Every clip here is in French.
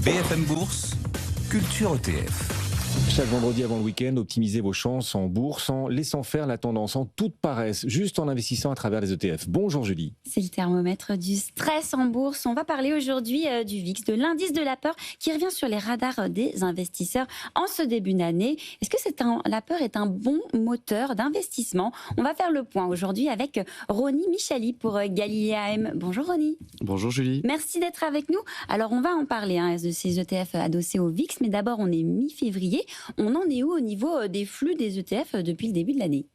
BFM Bourse, Culture ETF. Chaque vendredi avant le week-end, optimisez vos chances en bourse en laissant faire la tendance en toute paresse, juste en investissant à travers les ETF. Bonjour Julie. C'est le thermomètre du stress en bourse. On va parler aujourd'hui du VIX, de l'indice de la peur qui revient sur les radars des investisseurs en ce début d'année. Est-ce que la peur est un bon moteur d'investissement? On va faire le point aujourd'hui avec Ronnie Michali pour Galilée AM. Bonjour Ronnie. Bonjour Julie. Merci d'être avec nous. Alors on va en parler de ces ETF adossés au VIX, mais d'abord on est mi-février. On en est où au niveau des flux des ETF depuis le début de l'année?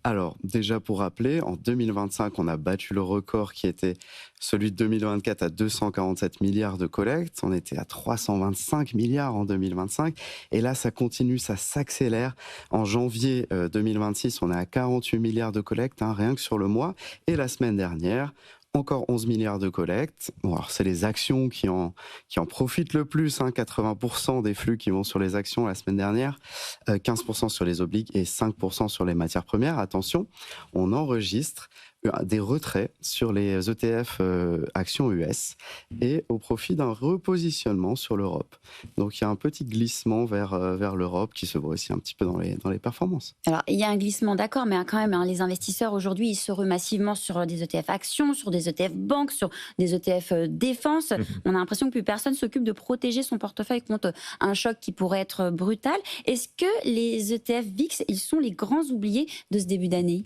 Alors, déjà pour rappeler, en 2025, on a battu le record qui était celui de 2024 à 247 milliards de collecte. On était à 325 milliards en 2025. Et là, ça continue, ça s'accélère. En janvier 2026, on est à 48 milliards de collecte, rien que sur le mois. Et la semaine dernière, encore 11 milliards de collecte. Bon, alors c'est les actions qui en profitent le plus, 80% des flux qui vont sur les actions la semaine dernière, 15% sur les obliques et 5% sur les matières premières. Attention, on enregistre des retraits sur les ETF actions US et au profit d'un repositionnement sur l'Europe. Donc il y a un petit glissement vers l'Europe qui se voit aussi un petit peu dans les performances. Alors il y a un glissement, d'accord, mais quand même, les investisseurs aujourd'hui, ils se ruent massivement sur des ETF actions, sur des ETF banques, sur des ETF défense. On a l'impression que plus personne s'occupe de protéger son portefeuille contre un choc qui pourrait être brutal. Est-ce que les ETF VIX, ils sont les grands oubliés de ce début d'année ?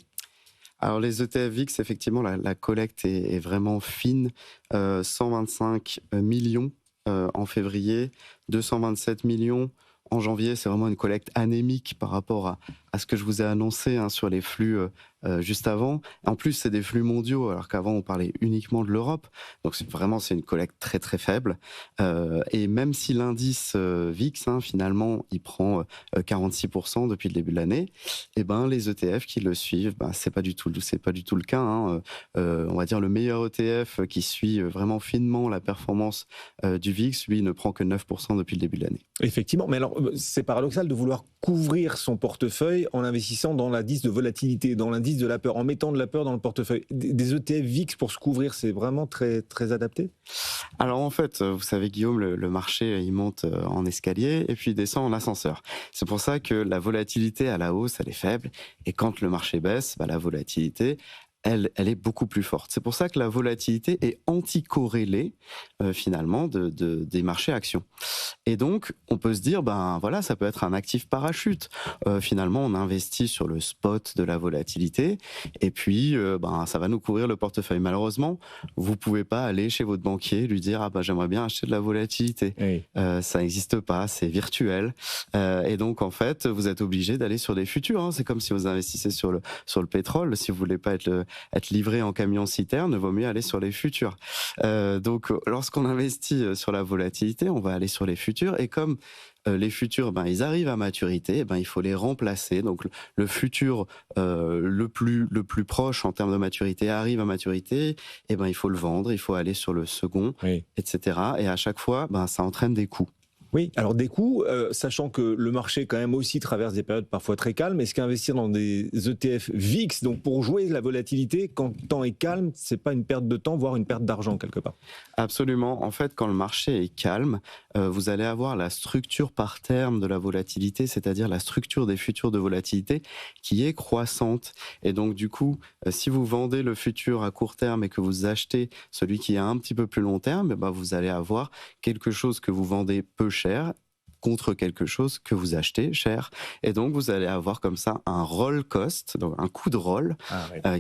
Alors les ETF VIX, effectivement, la collecte est vraiment fine. 125 millions en février, 227 millions en janvier. C'est vraiment une collecte anémique par rapport à ce que je vous ai annoncé sur les flux juste avant. En plus, c'est des flux mondiaux, alors qu'avant, on parlait uniquement de l'Europe. Donc c'est une collecte très très faible. Et même si l'indice VIX, finalement, il prend 46% depuis le début de l'année, et les ETF qui le suivent, c'est pas du tout le cas. On va dire le meilleur ETF qui suit vraiment finement la performance du VIX, lui, ne prend que 9% depuis le début de l'année. Effectivement, mais alors c'est paradoxal de vouloir couvrir son portefeuille en investissant dans l'indice de volatilité, dans l'indice de la peur, en mettant de la peur dans le portefeuille. Des ETF VIX pour se couvrir, c'est vraiment très, très adapté? Alors en fait, vous savez Guillaume, le marché, il monte en escalier et puis il descend en ascenseur. C'est pour ça que la volatilité à la hausse, elle est faible. Et quand le marché baisse, la volatilité, elle est beaucoup plus forte. C'est pour ça que la volatilité est anticorrélée finalement des marchés actions. Et donc, on peut se dire, ça peut être un actif parachute. Finalement, on investit sur le spot de la volatilité et puis ça va nous couvrir le portefeuille. Malheureusement, vous pouvez pas aller chez votre banquier et lui dire j'aimerais bien acheter de la volatilité. Oui. Ça n'existe pas, c'est virtuel. Et donc, en fait, vous êtes obligé d'aller sur des futurs. C'est comme si vous investissez sur le pétrole. Si vous voulez pas être livré en camion-citerne, il vaut mieux aller sur les futurs. Donc, lorsqu'on investit sur la volatilité, on va aller sur les futurs. Et comme les futurs, ils arrivent à maturité, il faut les remplacer. Donc, le futur le plus proche en termes de maturité arrive à maturité, et il faut le vendre, il faut aller sur le second, oui, etc. Et à chaque fois, ça entraîne des coûts. Oui, alors des coûts, sachant que le marché quand même aussi traverse des périodes parfois très calmes, est-ce qu'investir dans des ETF VIX, donc pour jouer la volatilité, quand le temps est calme, c'est pas une perte de temps, voire une perte d'argent quelque part? Absolument. En fait, quand le marché est calme, vous allez avoir la structure par terme de la volatilité, c'est-à-dire la structure des futurs de volatilité qui est croissante. Et donc du coup, si vous vendez le futur à court terme et que vous achetez celui qui est un petit peu plus long terme, vous allez avoir quelque chose que vous vendez peu cher contre quelque chose que vous achetez cher. Et donc, vous allez avoir comme ça un roll cost, donc un coût de roll,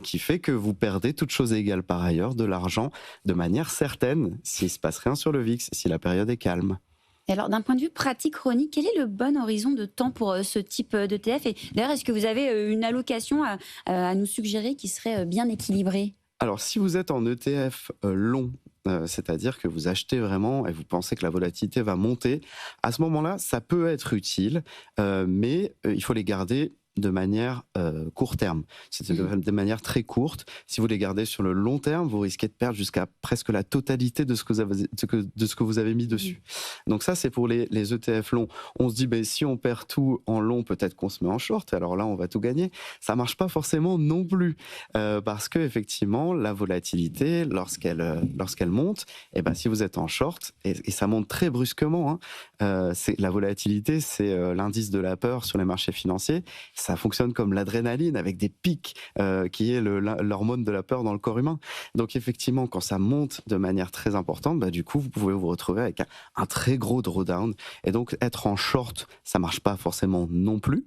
qui fait que vous perdez, toutes choses égales par ailleurs, de l'argent de manière certaine s'il ne se passe rien sur le VIX, si la période est calme. Et alors, d'un point de vue pratique, Ronnie, quel est le bon horizon de temps pour ce type d'ETF? Et d'ailleurs, est-ce que vous avez une allocation à nous suggérer qui serait bien équilibrée? Alors, si vous êtes en ETF long, c'est-à-dire que vous achetez vraiment et vous pensez que la volatilité va monter, à ce moment-là, ça peut être utile, mais il faut les garder de manière court terme. C'est de manière très courte. Si vous les gardez sur le long terme, vous risquez de perdre jusqu'à presque la totalité de ce que vous avez mis dessus. Donc ça, c'est pour les ETF longs. On se dit, si on perd tout en long, peut-être qu'on se met en short, alors là, on va tout gagner. Ça marche pas forcément non plus, parce que effectivement, la volatilité, lorsqu'elle monte, si vous êtes en short, et ça monte très brusquement, la volatilité, c'est l'indice de la peur sur les marchés financiers. Ça fonctionne comme l'adrénaline, avec des pics, qui est l'hormone de la peur dans le corps humain. Donc effectivement, quand ça monte de manière très importante, du coup, vous pouvez vous retrouver avec un très gros drawdown. Et donc, être en short, ça marche pas forcément non plus.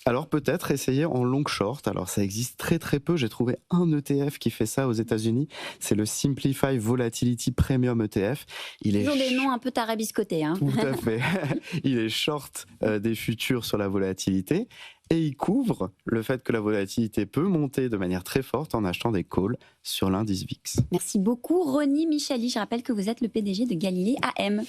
Alors peut-être essayer en long short. Alors ça existe très très peu. J'ai trouvé un ETF qui fait ça aux États-Unis. C'est le Simplify Volatility Premium ETF. Ils ont des noms un peu tarabiscotés. Tout à fait. Il est short des futurs sur la volatilité. Et il couvre le fait que la volatilité peut monter de manière très forte en achetant des calls sur l'indice VIX. Merci beaucoup, Ronnie Micheli. Je rappelle que vous êtes le PDG de Galilée AM.